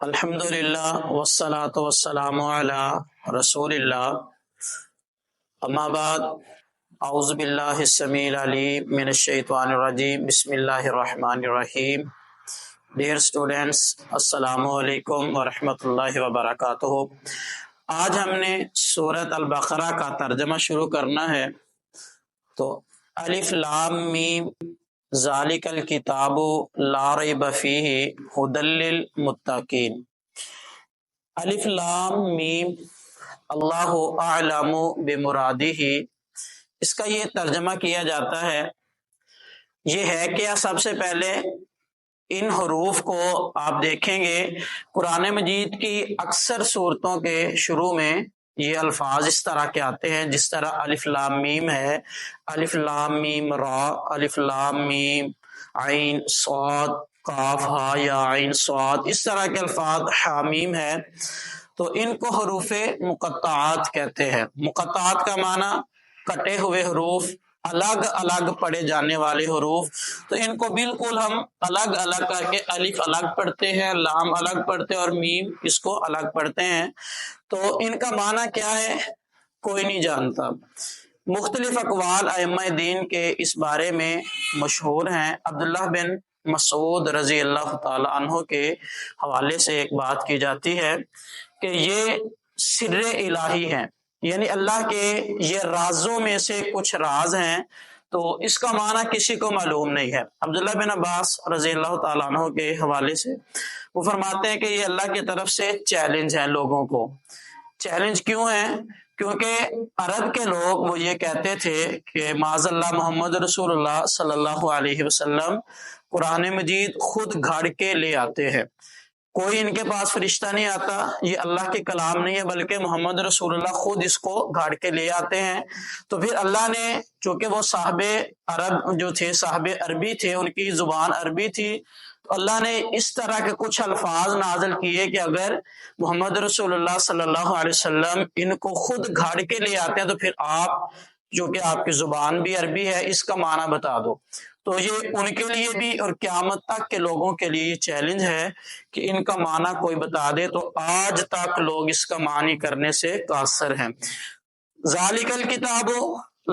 الحمدللہ والصلاة والسلام علی رسول اللہ، اما بعد، اعوذ باللہ السمیع العلیم من الشیطان الرجیم، بسم اللہ الرحمن الرحیم۔ ڈیئر اسٹوڈینٹس، السلام علیکم ورحمۃ اللہ وبرکاتہ۔ آج ہم نے سورۃ البقرہ کا ترجمہ شروع کرنا ہے۔ تو الف لام میم ذالک الکتاب لا ریب فیہ ھدی للمتقین۔ الف لام میم اللہ اعلم بمرادہ، اس کا یہ ترجمہ کیا جاتا ہے، یہ ہے کیا؟ سب سے پہلے ان حروف کو آپ دیکھیں گے قرآن مجید کی اکثر صورتوں کے شروع میں یہ الفاظ اس طرح کے آتے ہیں، جس طرح الف لام میم ہے، الف لام میم را، الف لام میم عین صاد قاف ہا یا عین صاد، اس طرح کے الفاظ، حامیم ہے۔ تو ان کو حروف مقطعات کہتے ہیں۔ مقطعات کا معنی کٹے ہوئے حروف، الگ الگ پڑھے جانے والے حروف۔ تو ان کو بالکل ہم الگ الگ کر کے الف الگ پڑھتے ہیں، لام الگ پڑھتے ہیں اور میم اس کو الگ پڑھتے ہیں۔ تو ان کا معنی کیا ہے کوئی نہیں جانتا۔ مختلف اقوال ائمہ دین کے اس بارے میں مشہور ہیں۔ عبداللہ بن مسعود رضی اللہ تعالی عنہ کے حوالے سے ایک بات کی جاتی ہے کہ یہ سر الہی ہیں، یعنی اللہ کے یہ رازوں میں سے کچھ راز ہیں، تو اس کا معنی کسی کو معلوم نہیں ہے۔ عبداللہ بن عباس رضی اللہ تعالیٰ عنہ کے حوالے سے وہ فرماتے ہیں کہ یہ اللہ کی طرف سے چیلنج ہے لوگوں کو۔ چیلنج کیوں ہے؟ کیونکہ عرب کے لوگ وہ یہ کہتے تھے کہ معاذ اللہ محمد رسول اللہ صلی اللہ علیہ وسلم قرآن مجید خود گھڑ کے لے آتے ہیں، کوئی ان کے پاس فرشتہ نہیں آتا، یہ اللہ کے کلام نہیں ہے بلکہ محمد رسول اللہ خود اس کو گھاڑ کے لے آتے ہیں۔ تو پھر اللہ نے، چونکہ وہ صاحب عرب جو تھے، صاحب عربی تھے، ان کی زبان عربی تھی، تو اللہ نے اس طرح کے کچھ الفاظ نازل کیے کہ اگر محمد رسول اللہ صلی اللہ علیہ وسلم ان کو خود گھاڑ کے لے آتے ہیں تو پھر آپ، جو کہ آپ کی زبان بھی عربی ہے، اس کا معنی بتا دو۔ تو یہ ان کے لیے بھی اور قیامت تک کے لوگوں کے لیے یہ چیلنج ہے کہ ان کا معنی کوئی بتا دے، تو آج تک لوگ اس کا معنی کرنے سے قاصر ہیں۔ ذالک الکتاب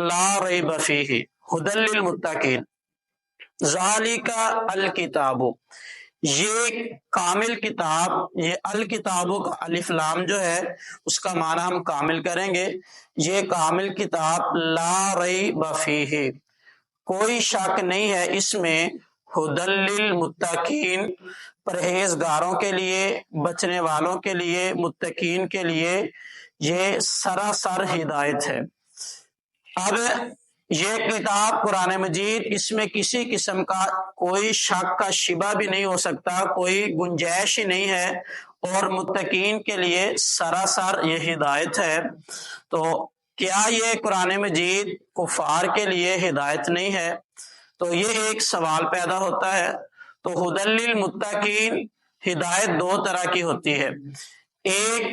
لا ریب فیہ ھدی للمتقین۔ ذالک الکتاب، یہ کامل کتاب، یہ الکتاب کا الف لام جو ہے اس کا معنی ہم کامل کریں گے۔ یہ کامل کتاب لا ریب فیہ، کوئی شک نہیں ہے اس میں، ھدی للمتقین، پرہیزگاروں کے لیے، بچنے والوں کے لیے، متقین کے لیے یہ سراسر ہدایت ہے۔ اب یہ کتاب قرآن مجید، اس میں کسی قسم کا کوئی شک کا شبہ بھی نہیں ہو سکتا، کوئی گنجائش ہی نہیں ہے، اور متقین کے لیے سراسر یہ ہدایت ہے۔ تو کیا یہ قرآن مجید کفار کے لیے ہدایت نہیں ہے؟ تو یہ ایک سوال پیدا ہوتا ہے۔ تو ھدی للمتقین، ہدایت دو طرح کی ہوتی ہے۔ ایک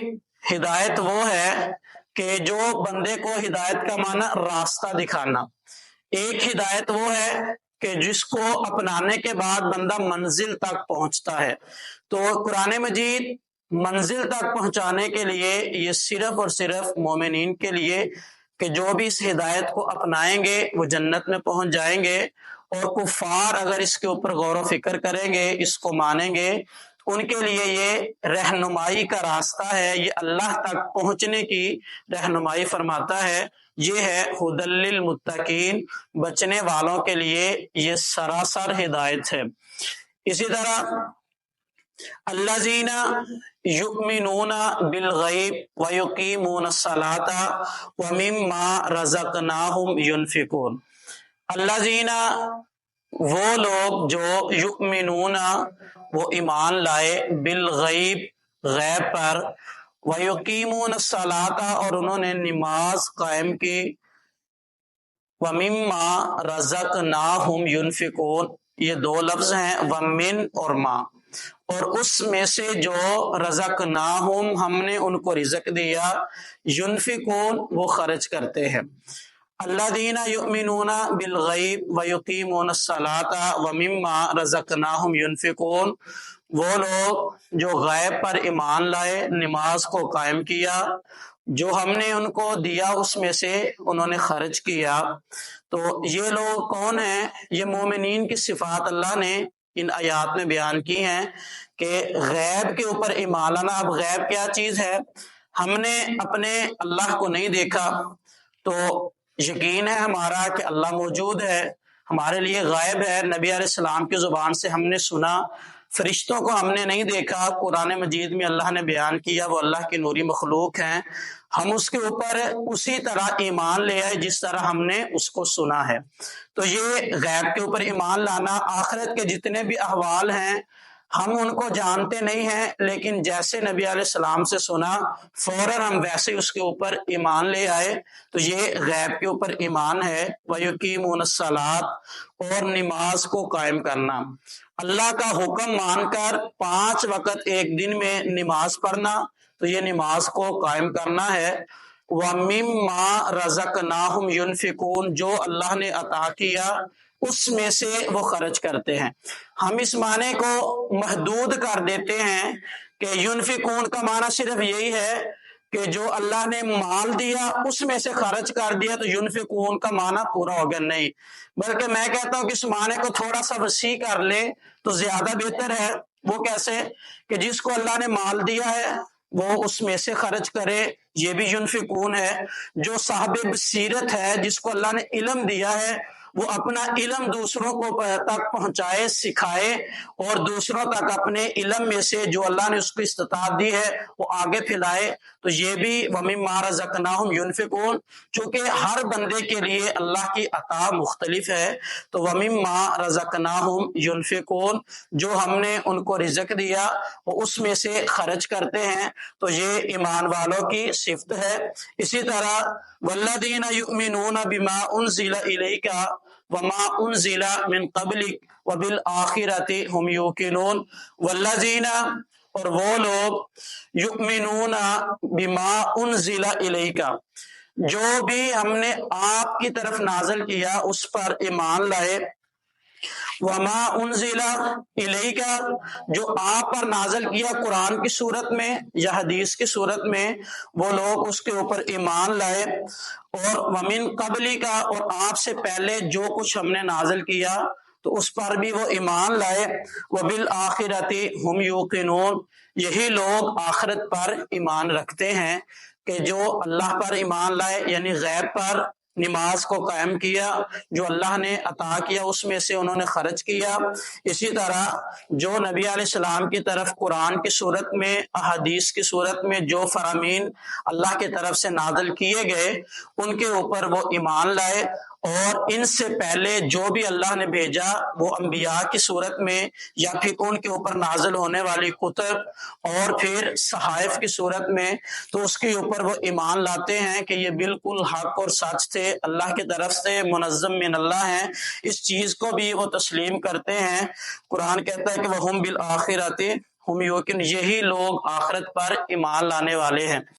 ہدایت وہ ہے کہ جو بندے کو ہدایت کا معنی راستہ دکھانا، ایک ہدایت وہ ہے کہ جس کو اپنانے کے بعد بندہ منزل تک پہنچتا ہے۔ تو قرآن مجید منزل تک پہنچانے کے لیے یہ صرف اور صرف مومنین کے لیے، کہ جو بھی اس ہدایت کو اپنائیں گے وہ جنت میں پہنچ جائیں گے، اور کفار اگر اس کے اوپر غور و فکر کریں گے، اس کو مانیں گے، ان کے لیے یہ رہنمائی کا راستہ ہے، یہ اللہ تک پہنچنے کی رہنمائی فرماتا ہے۔ یہ ہے ھدی للمتقین، بچنے والوں کے لیے یہ سراسر ہدایت ہے۔ اسی طرح الذین یؤمنون بالغیب ویقیمون الصلاۃ ومما رزقناہم ینفقون۔ الذین، وہ لوگ جو یؤمنون، وہ ایمان لائے، بالغیب، غیب پر، ویقیمون الصلاۃ، اور انہوں نے نماز قائم کی، ومما رزقناہم ینفقون، یہ دو لفظ ہیں، ومن اور ما، اور اس میں سے جو رزقناہم، ہم نے ان کو رزق دیا، ینفقون، وہ خرچ کرتے ہیں۔ الذین یؤمنون بالغیب ویقیمون الصلاۃ ومما رزقناہم ینفقون، وہ لوگ جو غیب پر ایمان لائے، نماز کو قائم کیا، جو ہم نے ان کو دیا اس میں سے انہوں نے خرچ کیا۔ تو یہ لوگ کون ہیں؟ یہ مومنین کی صفات اللہ نے ان آیات میں بیان کی ہیں کہ غیب کے اوپر ایمان لانا۔ اب غیب کیا چیز ہے؟ ہم نے اپنے اللہ کو نہیں دیکھا تو یقین ہے ہمارا کہ اللہ موجود ہے، ہمارے لیے غائب ہے، نبی علیہ السلام کی زبان سے ہم نے سنا، فرشتوں کو ہم نے نہیں دیکھا، قرآن مجید میں اللہ نے بیان کیا وہ اللہ کی نوری مخلوق ہیں، ہم اس کے اوپر اسی طرح ایمان لے آئے جس طرح ہم نے اس کو سنا ہے۔ تو یہ غیب کے اوپر ایمان لانا، آخرت کے جتنے بھی احوال ہیں ہم ان کو جانتے نہیں ہیں، لیکن جیسے نبی علیہ السلام سے سنا فوراً ہم ویسے اس کے اوپر ایمان لے آئے، تو یہ غیب کے اوپر ایمان ہے۔ وَيُقِيمُونَ الصَّلَاةَ، اور نماز کو قائم کرنا، اللہ کا حکم مان کر 5 وقت ایک دن میں نماز پڑھنا، تو یہ نماز کو قائم کرنا ہے۔ وَمِمَّا رَزَقْنَاهُمْ يُنْفِقُونَ، جو اللہ نے عطا کیا اس میں سے وہ خرچ کرتے ہیں۔ ہم اس معنی کو محدود کر دیتے ہیں کہ ینفقون کا معنی صرف یہی ہے کہ جو اللہ نے مال دیا اس میں سے خرچ کر دیا تو ینفقون کا معنی پورا ہو گیا، نہیں، بلکہ میں کہتا ہوں کہ اس معنی کو تھوڑا سا وسیع کر لے تو زیادہ بہتر ہے۔ وہ کیسے؟ کہ جس کو اللہ نے مال دیا ہے وہ اس میں سے خرچ کرے، یہ بھی ینفقون ہے۔ جو صاحب بصیرت ہے، جس کو اللہ نے علم دیا ہے، وہ اپنا علم دوسروں کو تک پہنچائے، سکھائے، اور دوسروں تک اپنے علم میں سے جو اللہ نے اس کو استطاعت دی ہے وہ آگے پھیلائے، تو یہ بھی وَمِمَّا رَزَقْنَاهُمْ يُنْفِقُونَ۔ چونکہ ہر بندے کے لیے اللہ کی عطا مختلف ہے، تو وَمِمَّا رَزَقْنَاهُمْ يُنْفِقُونَ، جو ہم نے ان کو رزق دیا وہ اس میں سے خرچ کرتے ہیں، تو یہ ایمان والوں کی صفت ہے۔ اسی طرح وَالَّذِينَ يُؤْمِنُونَ بِمَا أُنزِلَ إِلَيْكَ وَمَا أُنزِلَ مِن قَبْلِكَ وَبِالْآخِرَةِ هُمْ يُوقِنُونَ۔ وَالَّذِينَ، اور وہ لوگ، یؤمنون بما انزل الیک، جو بھی ہم نے آپ کی طرف نازل کیا اس پر ایمان لائے، وما انزل الیک، جو آپ پر نازل کیا قرآن کی صورت میں یا حدیث کی صورت میں، وہ لوگ اس کے اوپر ایمان لائے، اور ومن قبلی کا، اور آپ سے پہلے جو کچھ ہم نے نازل کیا تو اس پر بھی وہ ایمان لائے، وبالآخرۃ ہم یوقنون، یہی لوگ آخرت پر ایمان رکھتے ہیں، کہ جو اللہ پر ایمان لائے یعنی غیب پر، نماز کو قائم کیا، جو اللہ نے عطا کیا اس میں سے انہوں نے خرچ کیا، اسی طرح جو نبی علیہ السلام کی طرف قرآن کی صورت میں، احادیث کی صورت میں جو فرامین اللہ کی طرف سے نازل کیے گئے ان کے اوپر وہ ایمان لائے، اور ان سے پہلے جو بھی اللہ نے بھیجا وہ انبیاء کی صورت میں یا پھر ان کے اوپر نازل ہونے والی کتب اور پھر صحائف کی صورت میں، تو اس کے اوپر وہ ایمان لاتے ہیں کہ یہ بالکل حق اور سچ تھے، اللہ کی طرف سے منظم من اللہ ہیں، اس چیز کو بھی وہ تسلیم کرتے ہیں۔ قرآن کہتا ہے کہ وَهُمْ بِالْآخِرَةِ هُمْ يُوقِنُونَ، یہی لوگ آخرت پر ایمان لانے والے ہیں۔